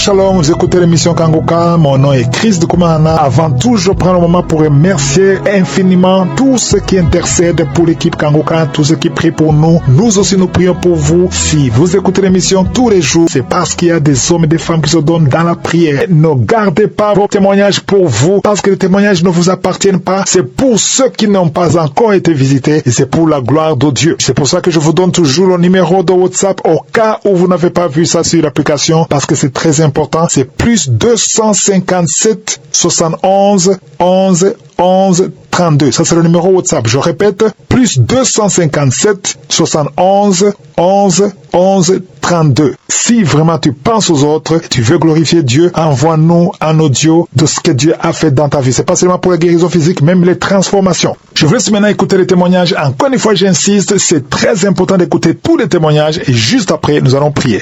Shalom, vous écoutez l'émission Kanguka, mon nom est Chris de Koumana. Avant tout, je prends le moment pour remercier infiniment tous ceux qui intercèdent pour l'équipe Kanguka, tous ceux qui prient pour nous. Nous aussi, nous prions pour vous. Si vous écoutez l'émission tous les jours, c'est parce qu'il y a des hommes et des femmes qui se donnent dans la prière. Ne gardez pas vos témoignages pour vous, parce que les témoignages ne vous appartiennent pas. C'est pour ceux qui n'ont pas encore été visités et c'est pour la gloire de Dieu. C'est pour ça que je vous donne toujours le numéro de WhatsApp au cas où vous n'avez pas vu ça sur l'application, parce que c'est très important. C'est plus 257 71 11 11 32. Ça, c'est le numéro WhatsApp. Je répète, plus 257 71 11 11 32. Si vraiment tu penses aux autres, tu veux glorifier Dieu, envoie-nous un audio de ce que Dieu a fait dans ta vie. C'est pas seulement pour la guérison physique, même les transformations. Je vous laisse maintenant écouter les témoignages. Encore une fois, j'insiste, c'est très important d'écouter tous les témoignages et juste après, nous allons prier.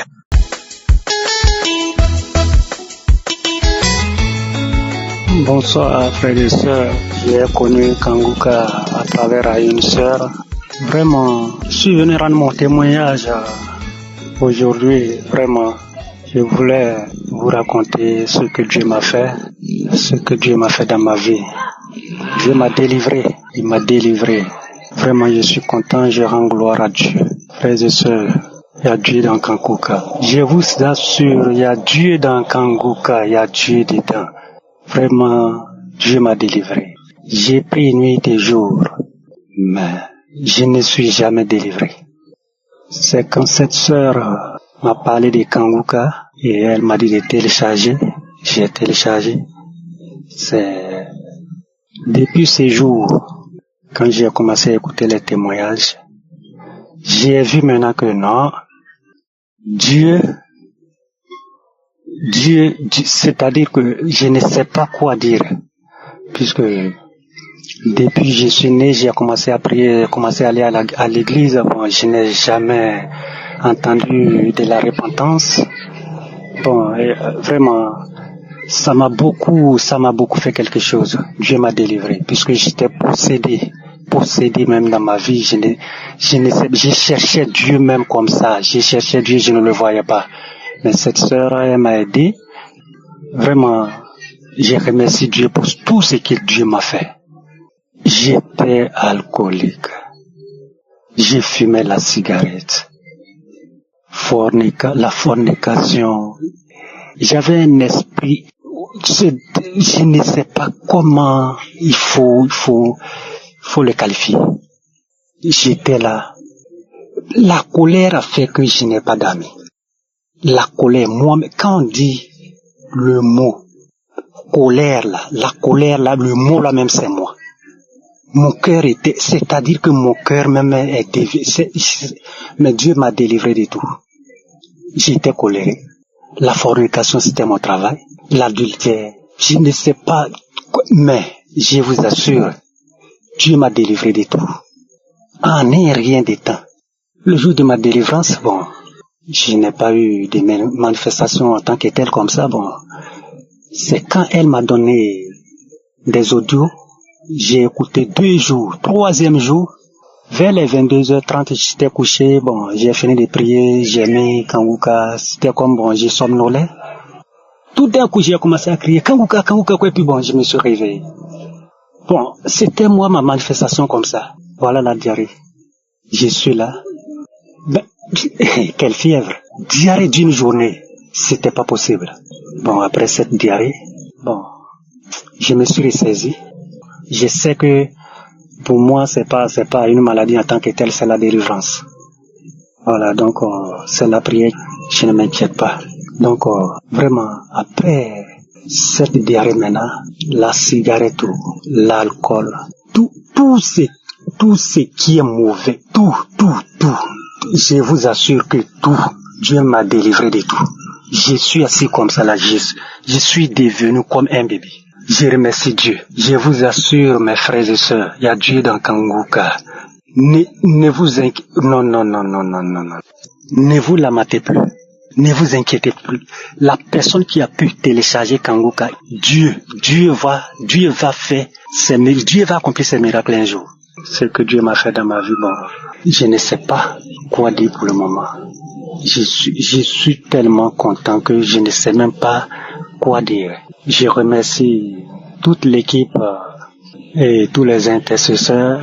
Bonsoir frères et sœurs, j'ai connu Kanguka à travers une sœur. Vraiment, je suis venu rendre mon témoignage aujourd'hui. Vraiment, je voulais vous raconter ce que Dieu m'a fait, dans ma vie. Dieu m'a délivré, il m'a délivré. Vraiment, je suis content, je rends gloire à Dieu. Frères et sœurs, il y a Dieu dans Kanguka. Je vous assure, il y a Dieu dans Kanguka, il y a Dieu dedans. Vraiment, Dieu m'a délivré. J'ai pris nuit et jour, mais je ne suis jamais délivré. C'est quand cette sœur m'a parlé de Kanguka et elle m'a dit de télécharger. J'ai téléchargé. C'est depuis ces jours, quand j'ai commencé à écouter les témoignages, j'ai vu maintenant que non, Dieu, c'est-à-dire que je ne sais pas quoi dire, puisque depuis que je suis né, j'ai commencé à prier, commencé à aller à l'église. Bon, je n'ai jamais entendu de la repentance. Bon, vraiment, ça m'a beaucoup fait quelque chose. Dieu m'a délivré, puisque j'étais possédé même dans ma vie. Je cherchais Dieu même comme ça. Je cherchais Dieu, je ne le voyais pas. Mais cette sœur, elle m'a aidé. Vraiment, je remercie Dieu pour tout ce que Dieu m'a fait. J'étais alcoolique. J'ai fumé la cigarette. La fornication. J'avais un esprit. Je ne sais pas comment il faut le qualifier. J'étais là. La colère a fait que je n'ai pas d'amis. La colère, moi, quand on dit le mot colère là, le mot là même c'est moi. Mon cœur était, c'est-à-dire que mon cœur même est dévié, mais Dieu m'a délivré de tout. J'étais colérique. La fornication c'était mon travail. L'adultère, je ne sais pas, mais je vous assure, Dieu m'a délivré de tout. En rien de temps. Le jour de ma délivrance, bon, je n'ai pas eu de manifestations en tant que telle comme ça. Bon, c'est quand elle m'a donné des audios, j'ai écouté 2 jours. 3e jour, vers les 22h30, j'étais couché. Bon, j'ai fini de prier, j'ai mis Kanguka. C'était comme bon, j'ai somnolé. Tout d'un coup, j'ai commencé à crier Kanguka, Kanguka, et puis bon, je me suis réveillé. Bon, c'était moi ma manifestation comme ça. Voilà la diarrhée. Je suis là. Ben, quelle fièvre. Diarrhée d'une journée. C'était pas possible. Bon, après cette diarrhée, bon, je me suis ressaisi. Je sais que pour moi, c'est pas une maladie en tant que telle, c'est la délivrance. Voilà, donc, c'est la prière, je ne m'inquiète pas. Donc, vraiment, après cette diarrhée maintenant, la cigarette, l'alcool, tout ce qui est mauvais, tout. Je vous assure que tout, Dieu m'a délivré de tout. Je suis assis comme ça là, je suis devenu comme un bébé. Je remercie Dieu. Je vous assure, mes frères et sœurs, il y a Dieu dans Kanguka. Ne vous inquiétez, non. Ne vous lamentez plus. Ne vous inquiétez plus. La personne qui a pu télécharger Kanguka, Dieu va accomplir ses miracles un jour. Ce que Dieu m'a fait dans ma vie, bon, je ne sais pas quoi dire pour le moment. je suis tellement content que je ne sais même pas quoi dire. Je remercie toute l'équipe et tous les intercesseurs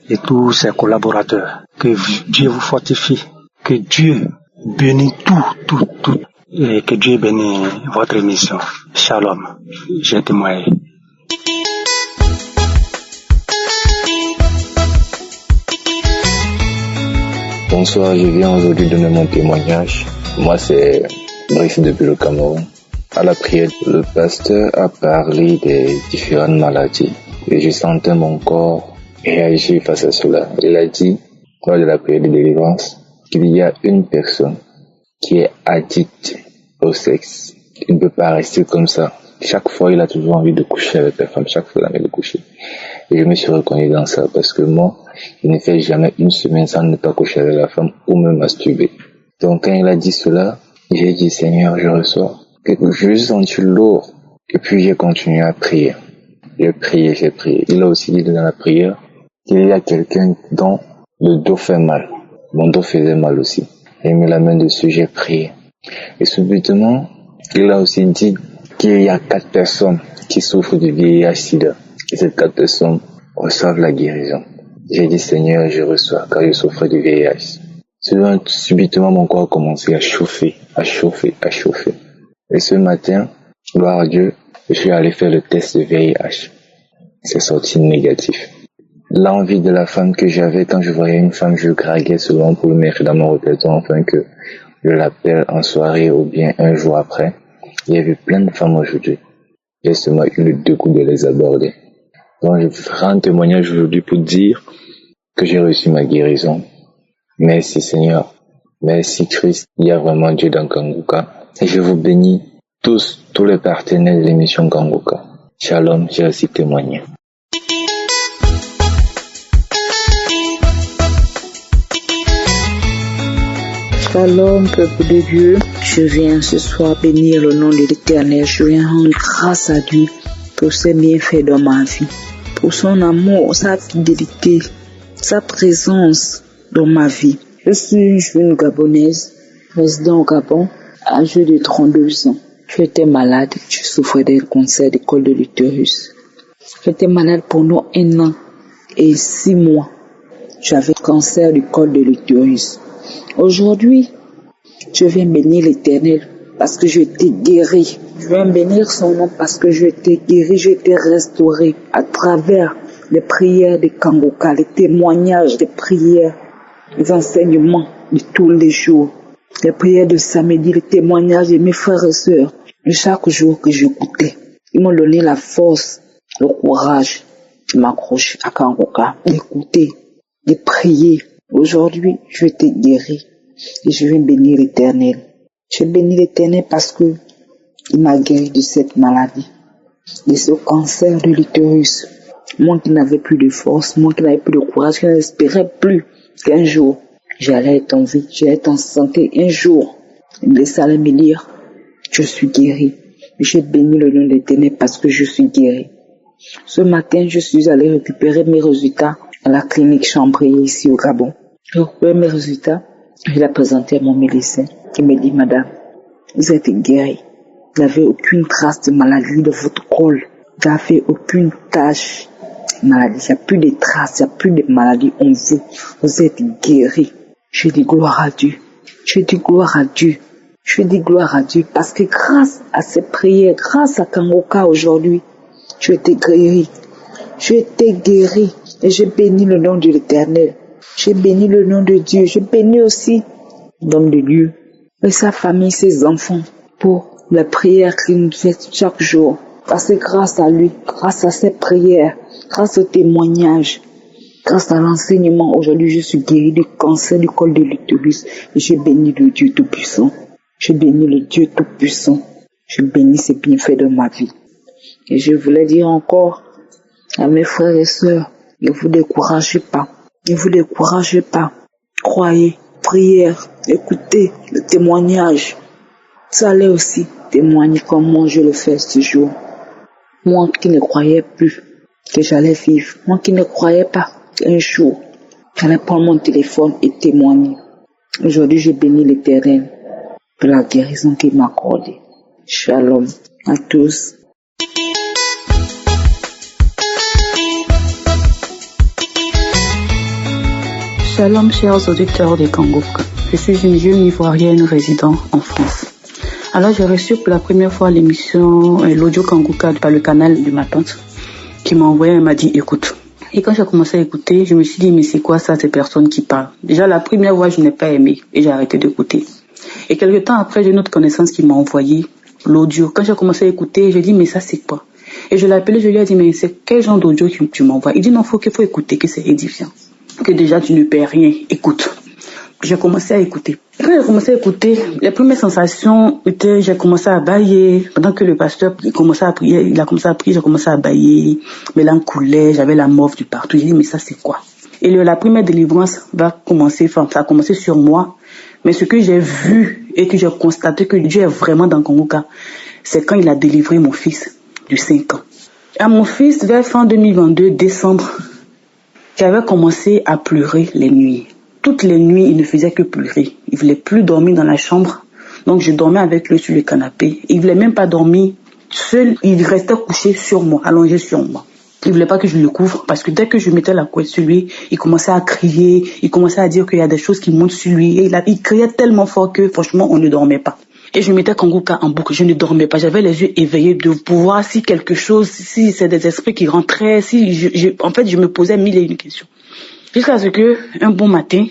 et tous ses collaborateurs. Que Dieu vous fortifie, que Dieu bénisse tout, et que Dieu bénisse votre émission. Shalom, j'ai témoigné. Bonsoir, je viens aujourd'hui donner mon témoignage. Moi, c'est Brice depuis le Cameroun. À la prière, le pasteur a parlé des différentes maladies et je sentais mon corps réagir face à cela. Il a dit, lors de la prière de délivrance, qu'il y a une personne qui est addict au sexe. Il ne peut pas rester comme ça. Chaque fois, il a toujours envie de coucher avec la femme. Chaque fois, il a envie de coucher. Et je me suis reconnu dans ça parce que moi, je ne fais jamais une semaine sans ne pas coucher avec la femme ou me masturber. Donc, quand il a dit cela, j'ai dit, Seigneur, je reçois. Je me suis senti lourd. Et puis, j'ai continué à prier. J'ai prié. Il a aussi dit dans la prière qu'il y a quelqu'un dont le dos fait mal. Mon dos faisait mal aussi. J'ai mis la main dessus, j'ai prié. Et subitement, il a aussi dit qu'il y a 4 personnes qui souffrent du VIH/SIDA. Et ces 4 personnes reçoivent la guérison. J'ai dit, Seigneur, je reçois, car je souffre du VIH. Subitement, mon corps a commencé à chauffer. Et ce matin, gloire à Dieu, je suis allé faire le test de VIH. C'est sorti négatif. L'envie de la femme que j'avais quand je voyais une femme, je craquais souvent pour le mettre dans mon répertoire, afin que je l'appelle en soirée ou bien un jour après. Il y avait plein de femmes aujourd'hui. J'ai seulement eu le dégoût de les aborder. Donc je rends un témoignage aujourd'hui pour dire que j'ai reçu ma guérison. Merci Seigneur. Merci Christ. Il y a vraiment Dieu dans Kanguka. Et je vous bénis tous les partenaires de l'émission Kanguka. Shalom, j'ai aussi témoigné. Shalom, peuple de Dieu. Je viens ce soir bénir le nom de l'Éternel. Je viens rendre grâce à Dieu pour ses bienfaits dans ma vie, pour son amour, sa fidélité, sa présence dans ma vie. Je suis une jeune Gabonaise, résident au Gabon, âgée de 32 ans. J'étais malade, je souffrais d'un cancer du col de l'utérus. J'étais malade pendant 1 an et 6 mois. J'avais cancer du col de l'utérus. Aujourd'hui, je viens bénir l'Éternel parce que je t'ai guéri. Je viens bénir son nom parce que je t'ai guéri, je t'ai restauré à travers les prières de Kanguka, les témoignages des prières, les enseignements de tous les jours, les prières de samedi, les témoignages de mes frères et sœurs. Et chaque jour que j'écoutais, ils m'ont donné la force, le courage de m'accrocher à Kanguka, d'écouter, de prier. Aujourd'hui, je t'ai guéri et je viens bénir l'Éternel. Je bénis l'Éternel parce que il m'a guéri de cette maladie, de ce cancer de l'utérus. Moi qui n'avais plus de force, moi qui n'avais plus de courage, qui n'espérais plus qu'un jour, j'allais être en vie, j'allais être en santé. Un jour, il me laissait me dire, je suis guéri. Je bénis le nom de l'Éternel parce que je suis guéri. Ce matin, je suis allé récupérer mes résultats à la clinique Chambry ici au Gabon. J'ai récupéré mes résultats, je l'ai présenté à mon médecin qui me dit, madame, vous êtes guérie. Vous n'avez aucune trace de maladie de votre col. Vous n'avez aucune tache de maladie. Il n'y a plus de traces, il n'y a plus de maladie en vous. Vous êtes guérie. Je dis gloire à Dieu. Je dis gloire à Dieu. Je dis gloire à Dieu parce que grâce à ces prières, grâce à Kanguka aujourd'hui, je t'ai guéri. Je t'ai guéri. Et je bénis le nom de l'Éternel. Je bénis le nom de Dieu. Je bénis aussi l'homme de Dieu et sa famille, ses enfants, pour la prière qu'il nous fait chaque jour. Parce que grâce à lui, grâce à ses prières, grâce au témoignage, grâce à l'enseignement, aujourd'hui je suis guéri du cancer du col de l'utérus. Et je bénis le Dieu Tout-Puissant. Je bénis le Dieu Tout-Puissant. Je bénis ses bienfaits de ma vie. Et je voulais dire encore à mes frères et sœurs, ne vous découragez pas. Ne vous découragez pas. Croyez, prière, écoutez le témoignage. Vous allez aussi témoigner comme moi je le fais ce jour. Moi qui ne croyais plus que j'allais vivre. Moi qui ne croyais pas qu'un jour j'allais prendre mon téléphone et témoigner. Aujourd'hui, je bénis l'Éternel pour la guérison qu'il m'a accordée. Shalom à tous. Shalom, chers auditeurs des Kangouk. Je suis une jeune Ivoirienne résidant en France. Alors, j'ai reçu pour la première fois l'audio Kangouka par le canal de ma tante qui m'a envoyé, elle m'a dit écoute. Et quand j'ai commencé à écouter, je me suis dit mais c'est quoi ça, ces personnes qui parlent? Déjà, la première voix, je n'ai pas aimé et j'ai arrêté d'écouter. Et quelque temps après, j'ai une autre connaissance qui m'a envoyé l'audio. Quand j'ai commencé à écouter, j'ai dit mais ça c'est quoi? Et je l'ai appelé, je lui ai dit mais c'est quel genre d'audio que tu m'envoies? Il dit non, faut écouter, que c'est édifiant. Que déjà tu ne perds rien, écoute. J'ai commencé à écouter. Et quand j'ai commencé à écouter, les premières sensations étaient, j'ai commencé à bâiller. Pendant que le pasteur commençait à prier, il a commencé à prier, j'ai commencé à bâiller. Mes larmes coulaient, j'avais la mauve du partout. J'ai dit, mais ça c'est quoi? Et la première délivrance va commencer, ça a commencé sur moi. Mais ce que j'ai vu et que j'ai constaté que Dieu est vraiment dans Kangouka, c'est quand il a délivré mon fils de 5 ans. À mon fils, vers fin 2022, décembre, j'avais commencé à pleurer les nuits. Toutes les nuits, il ne faisait que pleurer. Il voulait plus dormir dans la chambre. Donc, je dormais avec lui sur le canapé. Il voulait même pas dormir seul. Il restait couché sur moi, allongé sur moi. Il voulait pas que je le couvre parce que dès que je mettais la couette sur lui, il commençait à crier. Il commençait à dire qu'il y a des choses qui montent sur lui. Et il criait tellement fort que, franchement, on ne dormait pas. Et je mettais Kangouka en boucle. Je ne dormais pas. J'avais les yeux éveillés de voir si quelque chose, si c'est des esprits qui rentraient, en fait, je me posais 1001 questions. Jusqu'à ce que, un bon matin,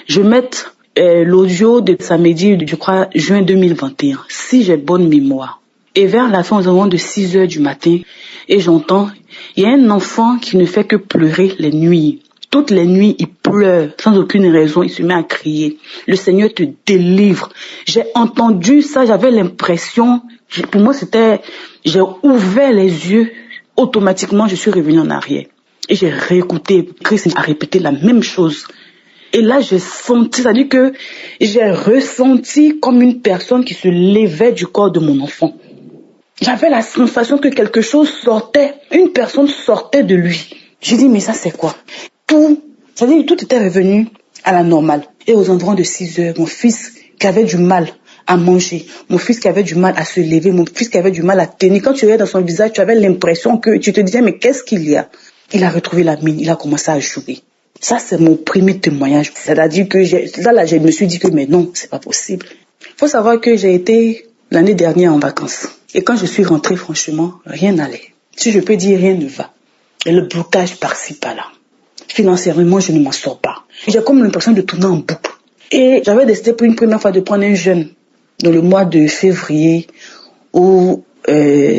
je mette l'audio de samedi, je crois, juin 2021, si j'ai bonne mémoire. Et vers la fin, aux environs de 6 heures du matin, et j'entends, il y a un enfant qui ne fait que pleurer les nuits. Toutes les nuits, il pleure, sans aucune raison, il se met à crier. Le Seigneur te délivre. J'ai entendu ça, j'avais l'impression, pour moi j'ai ouvert les yeux, automatiquement je suis revenue en arrière. Et j'ai réécouté, Christ a répété la même chose. Et là, j'ai senti, c'est-à-dire que j'ai ressenti comme une personne qui se levait du corps de mon enfant. J'avais la sensation que quelque chose sortait, une personne sortait de lui. J'ai dit, mais ça c'est quoi? Tout était revenu à la normale. Et aux environs de 6 heures, mon fils qui avait du mal à manger, mon fils qui avait du mal à se lever, mon fils qui avait du mal à tenir. Quand tu regardais dans son visage, tu avais l'impression que tu te disais, mais qu'est-ce qu'il y a? Il a retrouvé la mine, il a commencé à jouer. Ça, c'est mon premier témoignage. C'est-à-dire que je me suis dit que, mais non, c'est pas possible. Faut savoir que j'ai été l'année dernière en vacances. Et quand je suis rentrée, franchement, rien n'allait. Si je peux dire, rien ne va. Et le blocage par-ci, par-là. Financièrement, je ne m'en sors pas. J'ai comme l'impression de tourner en boucle. Et j'avais décidé pour une première fois de prendre un jeûne dans le mois de février ou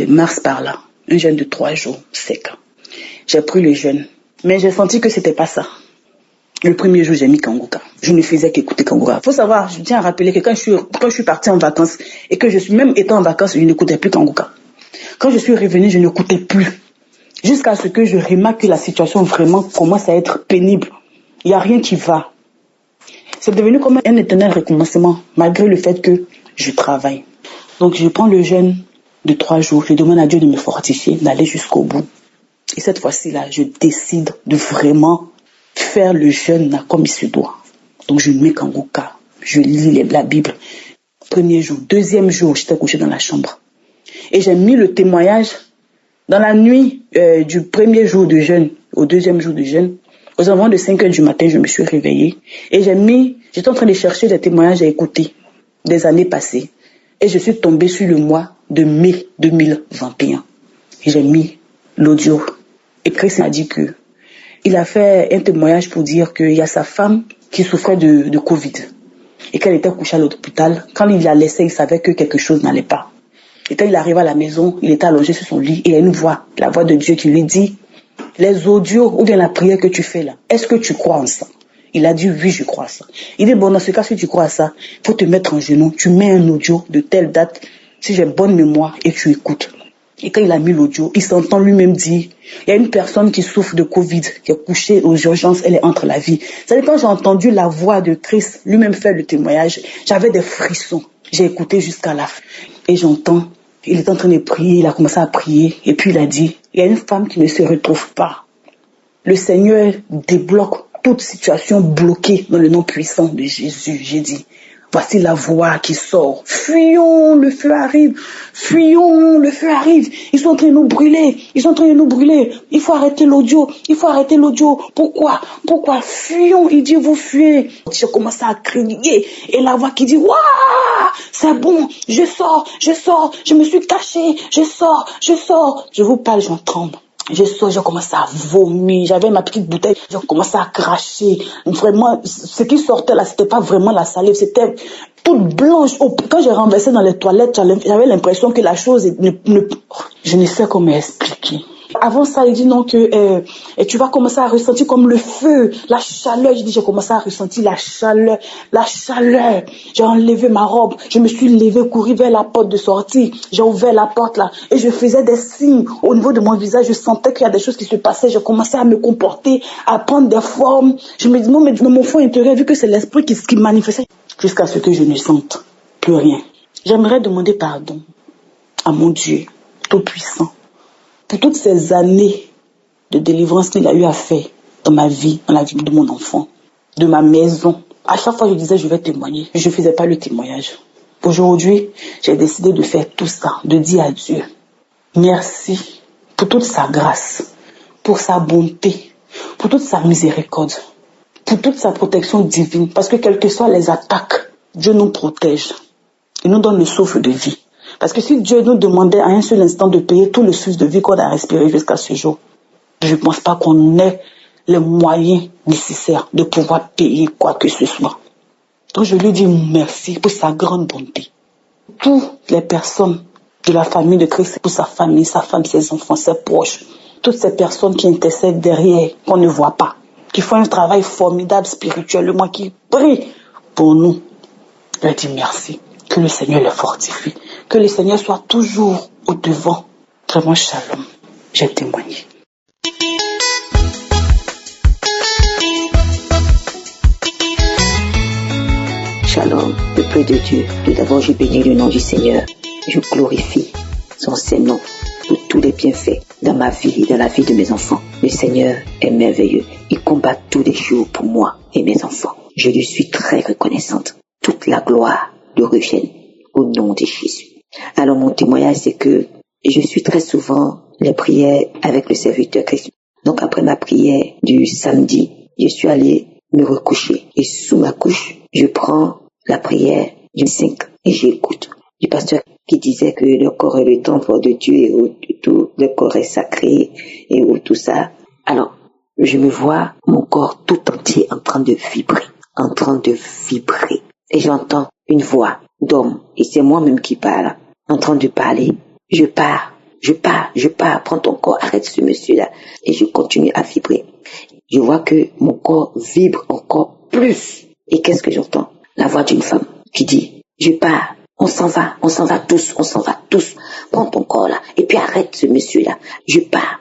mars par-là. Un jeûne de 3 jours, sec. J'ai pris le jeûne. Mais j'ai senti que c'était pas ça. Le premier jour, j'ai mis Kangouka. Je ne faisais qu'écouter Kangouka. Faut savoir, je tiens à rappeler que quand je suis partie en vacances et que je suis même étant en vacances, je n'écoutais plus Kangouka. Quand je suis revenue, je n'écoutais plus. Jusqu'à ce que je remarque que la situation vraiment commence à être pénible. Il n'y a rien qui va. C'est devenu comme un éternel recommencement, malgré le fait que je travaille. Donc je prends le jeûne de 3 jours. Je demande à Dieu de me fortifier, d'aller jusqu'au bout. Et cette fois-ci-là, je décide de vraiment faire le jeûne comme il se doit. Donc je mets Kangouka, je lis la Bible. Premier jour, deuxième jour, j'étais couchée dans la chambre. Et j'ai mis le témoignage dans la nuit du premier jour de jeûne au deuxième jour de jeûne. Aux environs de 5 heures du matin, je me suis réveillée. Et j'étais en train de chercher des témoignages à écouter des années passées. Et je suis tombée sur le mois de mai 2021. Et j'ai mis l'audio. Et Christ m'a dit que il a fait un témoignage pour dire qu'il y a sa femme qui souffrait de Covid. Et qu'elle était couchée à l'hôpital. Quand il la laissait, il savait que quelque chose n'allait pas. Et quand il arrive à la maison, il était allongé sur son lit et il y a une voix, la voix de Dieu qui lui dit, les audios ou bien la prière que tu fais là, est-ce que tu crois en ça? Il a dit oui, je crois à ça. Il dit bon, dans ce cas, si tu crois à ça, il faut te mettre en genoux, tu mets un audio de telle date, si j'ai bonne mémoire, et tu écoutes. Et quand il a mis l'audio, il s'entend lui-même dire, il y a une personne qui souffre de Covid, qui est couchée aux urgences, elle est entre la vie. Ça dit, quand j'ai entendu la voix de Christ lui-même faire le témoignage, j'avais des frissons. J'ai écouté jusqu'à la fin. Et j'entends, il est en train de prier, il a commencé à prier. Et puis il a dit, il y a une femme qui ne se retrouve pas. Le Seigneur débloque toute situation bloquée dans le nom puissant de Jésus. J'ai dit, voici la voix qui sort. Fuyons, le feu arrive. Fuyons, le feu arrive. Ils sont en train de nous brûler. Ils sont en train de nous brûler. Il faut arrêter l'audio. Il faut arrêter l'audio. Pourquoi? Fuyons. Il dit, vous fuyez. J'ai commencé à crier. Et la voix qui dit, waouh, c'est bon. Je sors. Je me suis cachée. Je sors. Je vous parle, j'en tremble. Je sors, j'ai commencé à vomir. J'avais ma petite bouteille, j'ai commencé à cracher. Vraiment, ce qui sortait là, c'était pas vraiment la salive, c'était toute blanche. Quand j'ai renversé dans les toilettes, j'avais l'impression que la chose je ne sais comment expliquer. Avant ça, il dit non que tu vas commencer à ressentir comme le feu, la chaleur. J'ai commencé à ressentir la chaleur. J'ai enlevé ma robe, je me suis levée, couru vers la porte de sortie. J'ai ouvert la porte là et je faisais des signes au niveau de mon visage. Je sentais qu'il y a des choses qui se passaient. J'ai commencé à me comporter, à prendre des formes. Je me dis non, mais dans mon fond intérieur, vu que c'est l'esprit qui manifestait, jusqu'à ce que je ne sente plus rien. J'aimerais demander pardon à mon Dieu Tout-Puissant pour toutes ces années de délivrance qu'il a eu à faire dans ma vie, dans la vie de mon enfant, de ma maison. À chaque fois, je disais, je vais témoigner. Je ne faisais pas le témoignage. Aujourd'hui, j'ai décidé de faire tout ça, de dire à Dieu, merci pour toute sa grâce, pour sa bonté, pour toute sa miséricorde, pour toute sa protection divine. Parce que quelles que soient les attaques, Dieu nous protège. Il nous donne le souffle de vie. Parce que si Dieu nous demandait à un seul instant de payer tout le souffle de vie qu'on a respiré jusqu'à ce jour, je ne pense pas qu'on ait les moyens nécessaires de pouvoir payer quoi que ce soit. Donc je lui dis merci pour sa grande bonté. Toutes les personnes de la famille de Christ, pour sa famille, sa femme, ses enfants, ses proches, toutes ces personnes qui intercèdent derrière, qu'on ne voit pas, qui font un travail formidable spirituellement, qui prient pour nous, je leur dis merci. Que le Seigneur les fortifie. Que le Seigneur soit toujours au devant. Vraiment shalom. J'ai témoigné. Shalom, peuple de Dieu. Tout d'abord, je bénis le nom du Seigneur. Je glorifie son Saint-Nom pour tous les bienfaits dans ma vie et dans la vie de mes enfants. Le Seigneur est merveilleux. Il combat tous les jours pour moi et mes enfants. Je lui suis très reconnaissante. Toute la gloire le revienne au nom de Jésus. Alors mon témoignage, c'est que je suis très souvent les prières avec le serviteur Christ. Donc après ma prière du samedi, je suis allée me recoucher. Et sous ma couche, je prends la prière du 5 et j'écoute. Du pasteur qui disait que le corps est le temple de Dieu et où tout le corps est sacré et où tout ça. Alors, je me vois mon corps tout entier en train de vibrer. Et j'entends une voix d'homme, et c'est moi-même qui parle, en train de parler. Je pars, prends ton corps, arrête ce monsieur-là. Et je continue à vibrer. Je vois que mon corps vibre encore plus. Et qu'est-ce que j'entends? La voix d'une femme qui dit, je pars, on s'en va tous, prends ton corps là, et puis arrête ce monsieur-là. Je pars,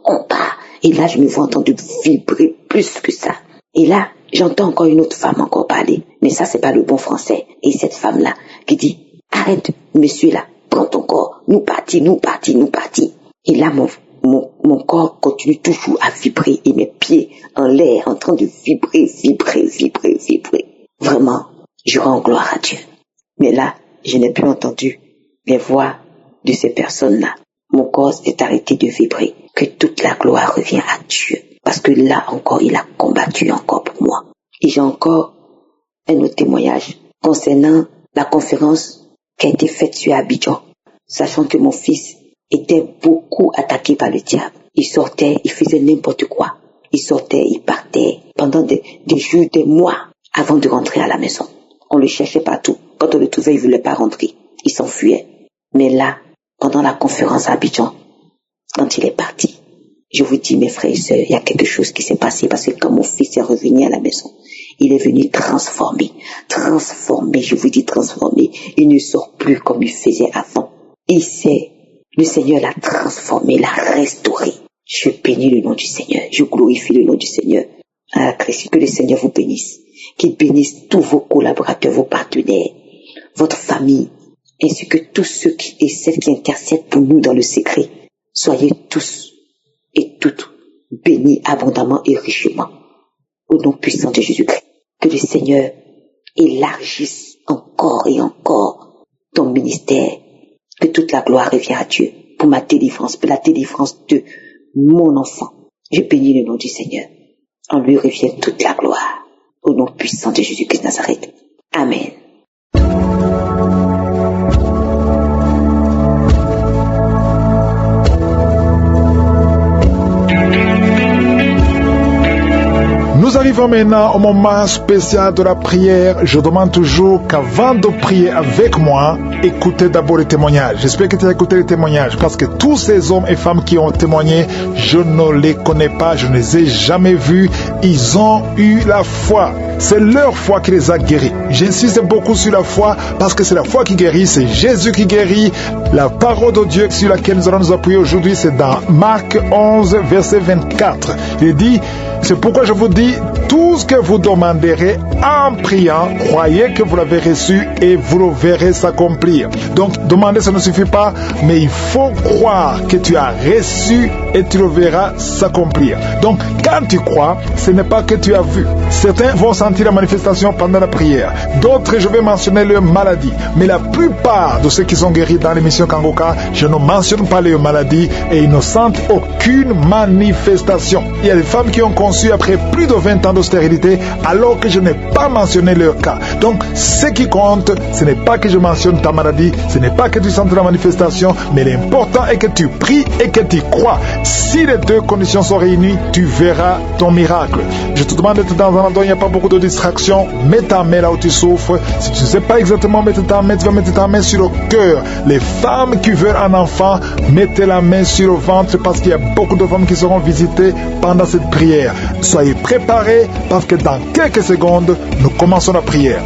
on part. Et là, je me vois en train de vibrer plus que ça. Et là, j'entends encore une autre femme encore parler, mais ça c'est pas le bon français. Et cette femme-là qui dit, arrête, monsieur là, prends ton corps, nous partis. Et là, mon corps continue toujours à vibrer et mes pieds en l'air, en train de vibrer. Vraiment, je rends gloire à Dieu. Mais là, je n'ai plus entendu les voix de ces personnes-là. Mon corps s'est arrêté de vibrer. Que toute la gloire revient à Dieu. Parce que là encore, il a combattu encore pour moi. Et j'ai encore un autre témoignage concernant la conférence qui a été faite sur Abidjan. Sachant que mon fils était beaucoup attaqué par le diable. Il sortait, il faisait n'importe quoi. Il sortait, il partait pendant des jours, des mois avant de rentrer à la maison. On le cherchait partout. Quand on le trouvait, il ne voulait pas rentrer. Il s'enfuyait. Mais là, pendant la conférence à Abidjan, quand il est parti, je vous dis, mes frères et sœurs, il y a quelque chose qui s'est passé parce que quand mon fils est revenu à la maison, il est venu transformé, je vous dis transformé. Il ne sort plus comme il faisait avant. Le Seigneur l'a transformé, l'a restauré. Je bénis le nom du Seigneur, je glorifie le nom du Seigneur. Ah, Christ, que le Seigneur vous bénisse, qu'il bénisse tous vos collaborateurs, vos partenaires, votre famille, ainsi que tous ceux et celles qui intercèdent pour nous dans le secret. Soyez tous et toutes bénis abondamment et richement. au nom puissant de Jésus-Christ. Que le Seigneur élargisse encore et encore ton ministère. Que toute la gloire revienne à Dieu pour ma délivrance, pour la délivrance de mon enfant. Je bénis le nom du Seigneur. En lui revient toute la gloire. Au nom puissant de Jésus-Christ de Nazareth. Amen. Nous arrivons maintenant au moment spécial de la prière. Je demande toujours qu'avant de prier avec moi, écoutez d'abord les témoignages. J'espère que tu as écouté les témoignages parce que tous ces hommes et femmes qui ont témoigné, je ne les connais pas, je ne les ai jamais vus. Ils ont eu la foi. C'est leur foi qui les a guéris. J'insiste beaucoup sur la foi parce que c'est la foi qui guérit, c'est Jésus qui guérit. La parole de Dieu sur laquelle nous allons nous appuyer aujourd'hui, c'est dans Marc 11, verset 24. Il dit, c'est pourquoi je vous dis, tout ce que vous demanderez en priant, croyez que vous l'avez reçu et vous le verrez s'accomplir. Donc, demander, ça ne suffit pas, mais il faut croire que tu as reçu et tu le verras s'accomplir. Donc, quand tu crois, ce n'est pas que tu as vu. Certains vont sentir la manifestation pendant la prière. D'autres, je vais mentionner leur maladie. Mais la plupart de ceux qui sont guéris dans l'émission Kangoka, je ne mentionne pas leurs maladies et ils ne sentent aucune manifestation. Il y a des femmes qui ont conçu après plus de 20 ans de stérilité alors que je n'ai pas mentionné leur cas. Donc, ce qui compte, ce n'est pas que je mentionne ta maladie, ce n'est pas que tu sentes la manifestation, mais l'important est que tu pries et que tu crois. Si les deux conditions sont réunies, tu verras ton miracle. Je te demande d'être dans un endroit où il n'y a pas beaucoup de distractions. Mets ta main là où tu souffres. Si tu ne sais pas exactement mettre ta main, tu vas mettre ta main sur le cœur. Les femmes qui veulent un enfant, mettez la main sur le ventre parce qu'il y a beaucoup de femmes qui seront visitées pendant cette prière. Soyez préparés parce que dans quelques secondes, nous commençons la prière.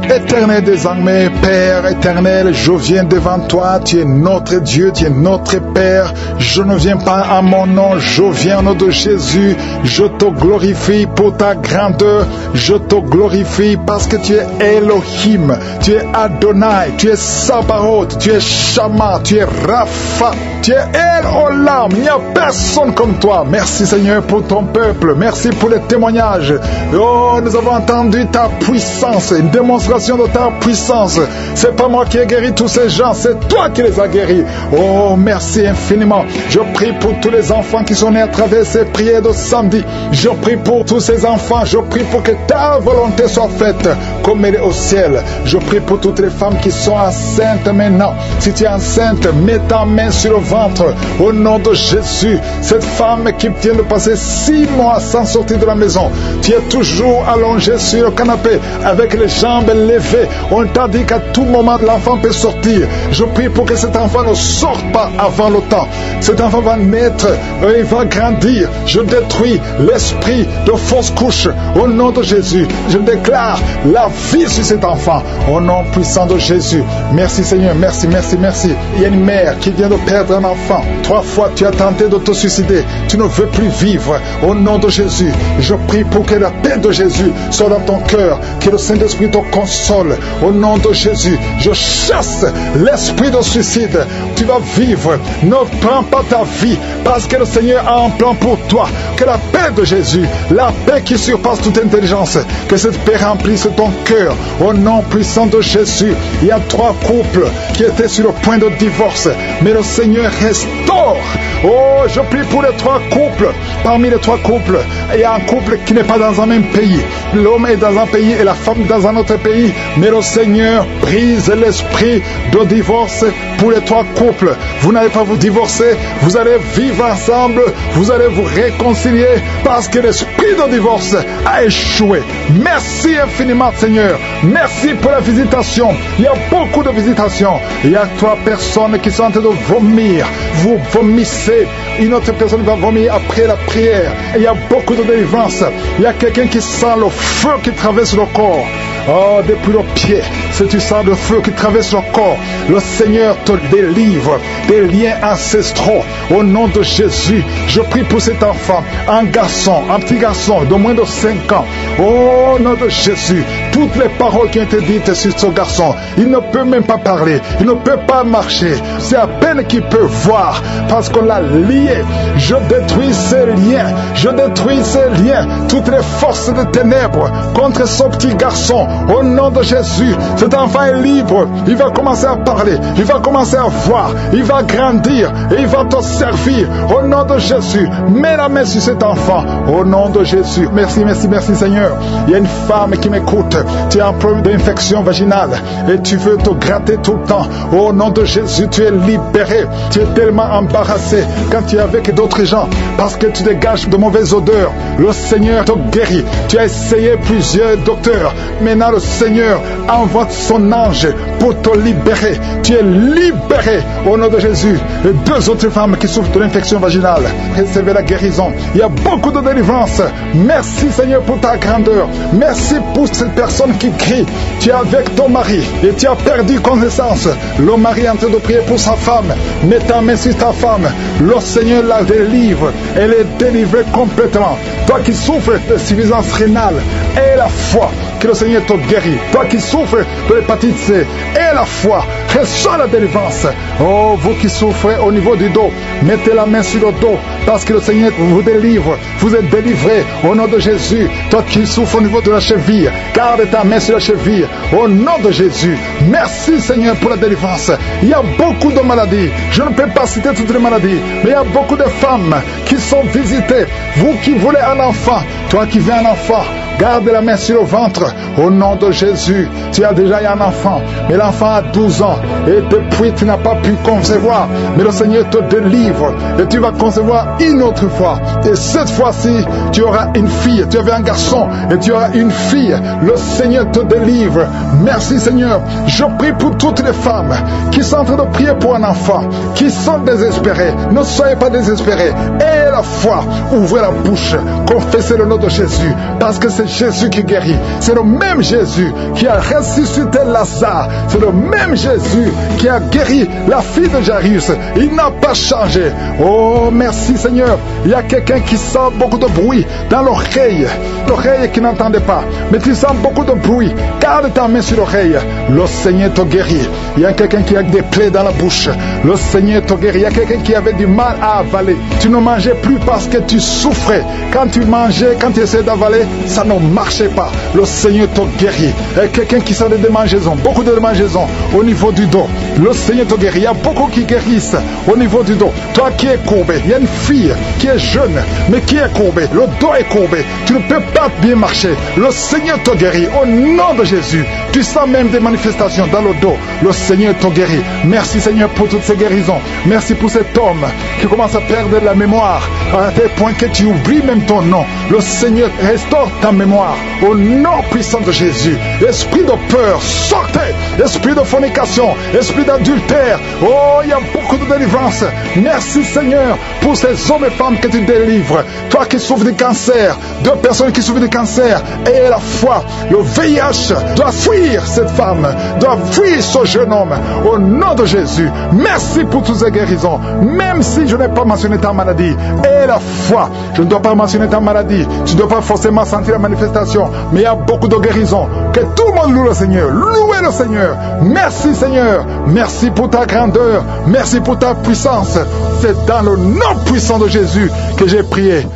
Éternel des armées, Père éternel, je viens devant toi, tu es notre Dieu, tu es notre Père. Je ne viens pas à mon nom, je viens au nom de Jésus. Je te glorifie pour ta grandeur, je te glorifie parce que tu es Elohim, tu es Adonai, tu es Sabaoth, tu es Shama, tu es Rapha, tu es El Olam. Il n'y a personne comme toi. Merci Seigneur pour ton peuple, merci pour les témoignages. Oh, nous avons entendu ta puissance, une démonstration de ta puissance. C'est pas moi qui ai guéri tous ces gens, c'est toi qui les as guéris. Oh, merci infiniment. Je prie pour tous les enfants qui sont nés à travers ces prières de samedi. Je prie pour tous ces enfants. Je prie pour que ta volonté soit faite comme elle est au ciel. Je prie pour toutes les femmes qui sont enceintes maintenant. Si tu es enceinte, mets ta main sur le ventre. Au nom de Jésus, cette femme qui vient de passer 6 mois sans sortir de la maison, tu es toujours allongée sur le canapé avec les jambes levées. On t'a dit qu'à tout moment l'enfant peut sortir. Je prie pour que cet enfant ne sorte pas avant le temps. Cet enfant va naître, il va grandir. Je détruis l'esprit de fausse couche au nom de Jésus. Je déclare la vie sur cet enfant au nom puissant de Jésus. Merci Seigneur, merci, merci, merci. Il y a une mère qui vient de perdre un enfant. 3 fois tu as tenté de te suicider. Tu ne veux plus vivre. Au nom de Jésus, je prie pour que la paix de Jésus soit dans ton cœur, que le Saint-Esprit te console. Au nom de Jésus, je chasse l'esprit de suicide. Tu vas vivre. Ne prends pas ta vie parce que le Seigneur a un plan pour toi. Que la paix de Jésus, la paix qui surpasse toute intelligence, que cette paix remplisse ton cœur. Au nom puissant de Jésus, il y a 3 couples qui étaient sur le point de divorce, mais le Seigneur restaure. Oh, je prie pour les 3 couples. Parmi les 3 couples, il y a un couple qui n'est pas dans un même pays. L'homme est dans un pays et la femme dans un autre pays, mais le Seigneur brise l'esprit de divorce pour les 3 couples. Vous n'allez pas vous divorcer, vous allez vivre ensemble, vous allez vous réconcilier parce que l'esprit de divorce a échoué. Merci infiniment Seigneur. Merci pour la visitation. Il y a beaucoup de visitations. Il y a 3 personnes qui sont en train de vomir. Vous vomissez. Une autre personne va vomir après la prière. Il y a beaucoup de délivrance. Il y a quelqu'un qui sent le feu qui traverse le corps. Oh, depuis le pied. tu sens le feu qui traverse le corps. Le Seigneur te délivre des liens ancestraux. Au nom de Jésus, je prie pour cet enfant, un garçon, un petit garçon de moins de 5 ans. Au nom de Jésus, toutes les paroles qui ont été dites sur ce garçon, il ne peut même pas parler, il ne peut pas marcher. C'est à peine qu'il peut voir parce qu'on l'a lié. Je détruis ces liens, je détruis ces liens, toutes les forces de ténèbres contre ce petit garçon. Au nom de Jésus, cet enfant est libre. Il va commencer à parler, il va commencer à voir, il va grandir et il va te servir. Au nom de Jésus, mets la main sur cet enfant. Au nom de Jésus, merci, merci, merci Seigneur. Il y a une femme qui m'écoute. Tu as un problème d'infection vaginale et tu veux te gratter tout le temps. Au nom de Jésus, tu es libéré. Tu es tellement embarrassé quand tu es avec d'autres gens parce que tu dégages de mauvaises odeurs. Le Seigneur te guérit. Tu as essayé plusieurs docteurs. Maintenant, le Seigneur envoie son ange pour te libérer. Tu es libéré au nom de Jésus. Et 2 autres femmes qui souffrent de l'infection vaginale, recevez la guérison. Il y a beaucoup de délivrance. Merci Seigneur pour ta grandeur. Merci pour cette personne qui crie. Tu es avec ton mari et tu as perdu connaissance. Le mari est en train de prier pour sa femme. Mets ta main sur ta femme. Le Seigneur la délivre. Elle est délivrée complètement. Toi qui souffres de suffisance rénale, aie la foi que le Seigneur te guérit. Toi qui souffres de l'hépatite C, aie la foi, reçois la délivrance. Oh, vous qui souffrez au niveau du dos, mettez la main sur le dos parce que le Seigneur vous délivre. Vous êtes délivré au nom de Jésus. Toi qui souffres au niveau de la cheville, garde ta main sur la cheville au nom de Jésus. Merci Seigneur pour la délivrance. Il y a beaucoup de maladies. Je ne peux pas citer toutes les maladies, mais il y a beaucoup de femmes qui sont visitées. Vous qui voulez un enfant, toi qui veux un enfant, garde la main sur le ventre au nom de Jésus. Tu as déjà eu un enfant, mais l'enfant a 12 ans et depuis tu n'as pas pu concevoir. Mais le Seigneur te délivre et tu vas concevoir une autre fois. Et cette fois-ci, tu auras une fille. Tu avais un garçon et tu auras une fille. Le Seigneur te délivre. Merci Seigneur. Je prie pour toutes les femmes qui sont en train de prier pour un enfant, qui sont désespérées. Ne soyez pas désespérés. Ayez la foi. Ouvrez la bouche. Confessez le nom de Jésus parce que c'est Jésus qui guérit. C'est le même Jésus qui a ressuscité Lazare. C'est le même Jésus qui a guéri la fille de Jairus. Il n'a pas changé. Oh, merci Seigneur. Il y a quelqu'un qui sent beaucoup de bruit dans l'oreille. L'oreille qui n'entendait pas. Mais tu sens beaucoup de bruit. Garde ta main sur l'oreille. Le Seigneur te guérit. Il y a quelqu'un qui a des plaies dans la bouche. Le Seigneur te guérit. Il y a quelqu'un qui avait du mal à avaler. Tu ne mangeais plus parce que tu souffrais. Quand tu mangeais, quand tu essayais d'avaler, ça ne marchait pas. Le Seigneur te guérit. Il y a quelqu'un qui sent des démangeaisons, beaucoup de démangeaisons au niveau du dos. Le Seigneur te guérit. Il y a beaucoup qui guérissent au niveau du dos. Toi qui es courbé, il y a une fille qui est jeune, mais qui est courbée. Le dos est courbé. Tu ne peux pas bien marcher. Le Seigneur te guérit. Au nom de Jésus, tu sens même des manifestations dans le dos. Le Seigneur te guérit. Merci Seigneur pour toutes ces guérisons. Merci pour cet homme qui commence à perdre la mémoire à tel point que tu oublies même ton nom. Le Seigneur restaure ta mémoire au nom puissant de Jésus. Esprit de peur, sortez. Esprit de fornication, esprit d'adultère. Oh, il y a beaucoup de délivrance. Merci Seigneur pour ces hommes et femmes que tu délivres. Toi qui souffres de cancer, 2 personnes qui souffrent de cancer, ayez la foi. Le VIH doit fuir cette femme, doit fuir ce jeune homme au nom de Jésus. Merci pour toutes ces guérisons. Même si je n'ai pas mentionné ta maladie, ayez la foi. Je ne dois pas mentionner ta maladie. Tu ne dois pas forcément sentir la manifestation, mais il y a beaucoup de guérisons. Que tout le monde loue le Seigneur. Louez le Seigneur. Merci Seigneur. Merci pour ta grandeur. Merci pour ta puissance. C'est dans le nom puissant de Jésus que j'ai prié.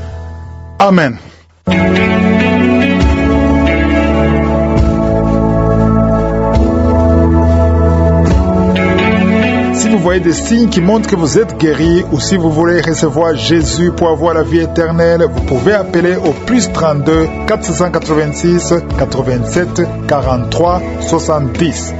Amen. Si vous voyez des signes qui montrent que vous êtes guéri, ou si vous voulez recevoir Jésus pour avoir la vie éternelle, vous pouvez appeler au plus 32 486 87 43 70.